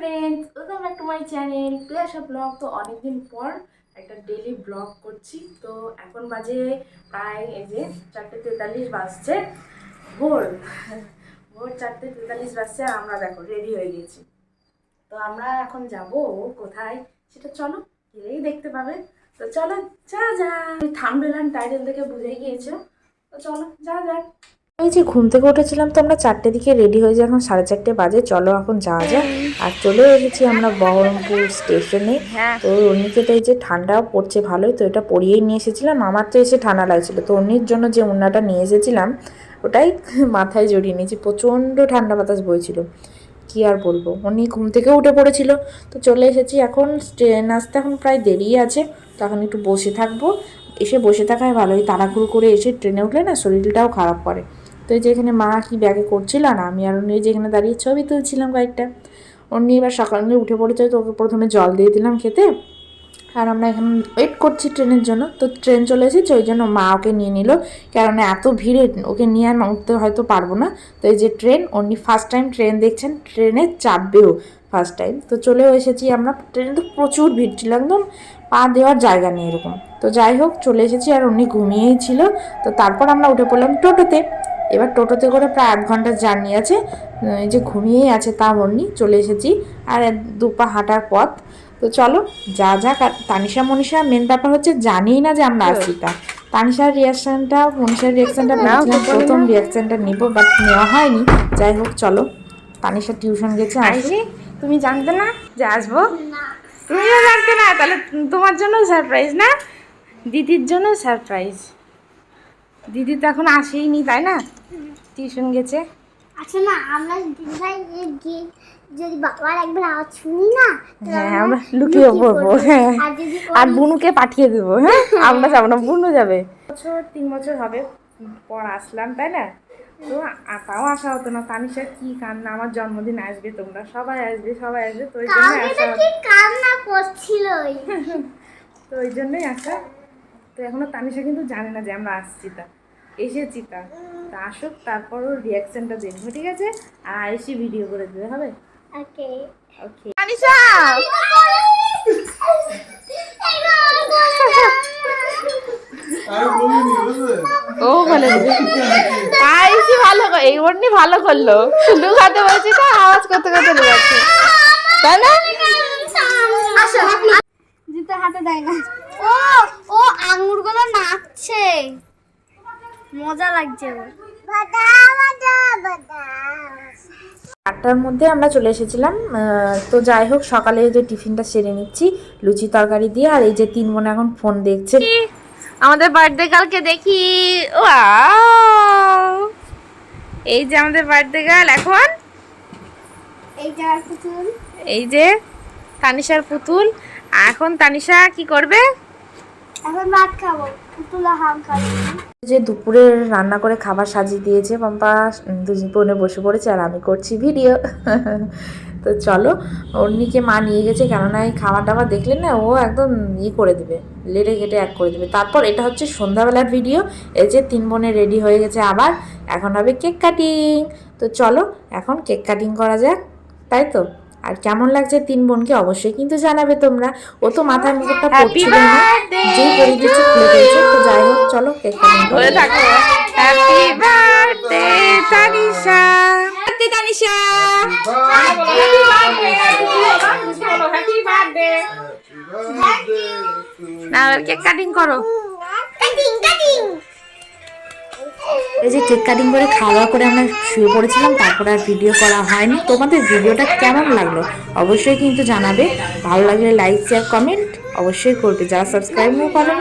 Friends, welcome back to my channel Priyasha vlog. তো অনেকদিন পর একটা ডেলি ব্লগ করছি। তো এখন বাজে প্রায় এই যে 4:43 বাজছে, ভোর ভোর 4:43 বাজছে। আর আমরা দেখো রেডি হয়ে গেছি। তো আমরা এখন যাব কোথায় সেটা চলো গেলেই দেখতে পাবে। তো চলো যা যা, থাম্বনেল আর টাইটেল দেখে বুঝে গিয়েছো। তো চলো যা যাক। ওই যে ঘুম থেকে উঠেছিলাম, তো আমরা 4টে দিকে রেডি হয়ে যাই, এখন 4:30 বাজে। চলো এখন যাওয়া যায়। আর চলে এসেছি আমরা বহরমপুর স্টেশনে। তো অন্যকে তো এই যে ঠান্ডাও পড়ছে ভালোই, তো এটা পরিয়েই নিয়ে এসেছিলাম। আমার তো এসে ঠান্ডা লাগছিল, তো অন্যের জন্য যে ওড়নাটা নিয়ে এসেছিলাম ওটাই মাথায় জড়িয়ে নিয়েছি। প্রচণ্ড ঠান্ডা বাতাস বইছিল, কি আর বলবো। উনি ঘুম থেকে উঠে পড়েছিল। তো চলে এসেছি। এখন ট্রেন আসতে এখন প্রায় দেরি আছে, তো এখন একটু বসে থাকবো। এসে বসে থাকাই ভালো, এই তাড়াহুড়ো করে এসে ট্রেনে উঠলে না শরীরটাও খারাপ করে। তো এই যে এখানে মা কি ব্যাগে করছিল না, আমি আর উনি যে এখানে দাঁড়িয়ে ছবি তুলছিলাম কয়েকটা। উনি এবার সকালে উঠে পড়েছে, তো ওকে প্রথমে জল দিয়ে দিলাম খেতে। আর আমরা এখন ওয়েট করছি ট্রেনের জন্য। তো ট্রেন চলে এসেছে, ওই জন্য মা ওকে নিয়ে নিল, কারণ এত ভিড়ে ওকে নিয়ে আর উঠতে হয়তো পারবো না। তো এই যে ট্রেন, উনি ফার্স্ট টাইম ট্রেন দেখছেন, ট্রেনে চাপবেও ফার্স্ট টাইম। তো চলেও এসেছি আমরা। ট্রেনে তো প্রচুর ভিড় ছিল, একদম পা দেওয়ার জায়গা নেই এরকম। তো যাই হোক চলে এসেছি, আর উনি ঘুমিয়েই ছিল। তো তারপর আমরা উঠে পড়লাম টোটোতে। এবার টোটোতে করে প্রায় 8 ঘন্টার জার্নি আছে। এই যে ঘুমিয়েই আছে তা উনি চলে এসেছি, আর 2 পা হাঁটার পথ। তো চলো যা যাক। আর তানিশা মনীষা মেন ব্যাপার হচ্ছে জানিই না যে আমরা আসছি। তানিশার রিয়াকশানটা, মনীষার রিয়াকশানটা ভেবেছিলাম প্রথম রিয়াকশানটা নিব, বাট নেওয়া হয়নি। যাই হোক চলো, তানিশা টিউশন গেছে। আসি, তুমি জানতে না যে আসবো? তুমিও জানতে না? তাহলে তোমার জন্য সারপ্রাইজ না, দিদির জন্য সারপ্রাইজ। দিদি তো এখন আসেইনি, তাই না? টিউশন গেছে। আচ্ছা না, আমরা দিদিভাই যদি বাবার একবার আওয়াজ শুনি না, হ্যাঁ আমরা লুকিয়ে পড়বো। হ্যাঁ, আর বুনুকে পাঠিয়ে দেবো। হ্যাঁ, আমরা যাবো না, বুনু যাবে। 3 বছর হবে পর আসলাম, তাই না? তো তাও আসা হতো না। তানিশার কি কান্না, আমার জন্মদিন আসবে, তোমরা সবাই আসবে, সবাই আসবে। তো ওই জন্য আসা, কান্না করছিল। তো ওই জন্যই আসা। তো এখনো তানিশা কিন্তু জানে না যে আমরা আসছি, তা এসেছি। তা আসুক, তারপরও রিয়াকশনটা দেখবো, ঠিক আছে? আর এসে ভিডিও করে দিতে হবে। ওকে ওকে তানিশা, ও বলে তাই ভালো, এই ওরনি ভালো করলো। লুকাতে বলছি তো, আওয়াজ করতে করতে লুকাচ্ছে, তাই না? জুতো হাতে দেয় না। ও ও আঙুরগুলো নাচছে, মজা লাগছে। 8টার মধ্যে আমরা চলে এসেছিলাম। তো যাই হোক, সকালে যে টিফিনটা সেরে নিচ্ছি লুচি তরকারি দিয়ে। আর এই যে 3 বোন এখন ফোন দেখছে। আমাদের বার্থডে কালকে দেখি। ওয়াও, এই যে আমাদের বার্থডে গার্ল। এখন এই যে তানিশার পুতুল। এখন তানিশা কি করবে? এখন ভাত খাবো, পুতুলা হাম খাবো। যে দুপুরে রান্না করে খাবার সাজিয়ে দিয়েছে পম্পা, 2 বোনে বসে পড়েছে, আর আমি করছি ভিডিও। তো চলো, অন্যকে মা নিয়ে গেছে, কেননা এই খাবার দাবার দেখলে না ও একদম করে দেবে, লেটে ঘেটে এক করে দেবে। তারপর এটা হচ্ছে সন্ধ্যাবেলার ভিডিও। এই যে 3 বোনে রেডি হয়ে গেছে আবার, এখন হবে কেক কাটিং। তো চলো এখন কেক কাটিং করা যাক, তাই তো? আর কেমন লাগছে 3 বোনকে অবশ্যই কিন্তু জানাবে তোমরা। ও তো মাথায় মুকুটটা পড়ছিল না, যেই পরিয়ে দিচ্ছে খুলে দিয়েছে। তো যাই হোক চলো কেক কাটিং করে থাকো। Happy birthday Tanisha, happy Tanisha, happy birthday. না কেক কাটিং করো। এই যে কেক কাটিং করে খাওয়া দাওয়া করে আমরা শুয়ে পড়েছিলাম, তারপরে আর ভিডিও করা হয়নি। তোমাদের ভিডিওটা কেমন লাগলো অবশ্যই কিন্তু জানাবে। ভালো লাগলে লাইক শেয়ার কমেন্ট অবশ্যই করবে, যারা সাবস্ক্রাইবও করো।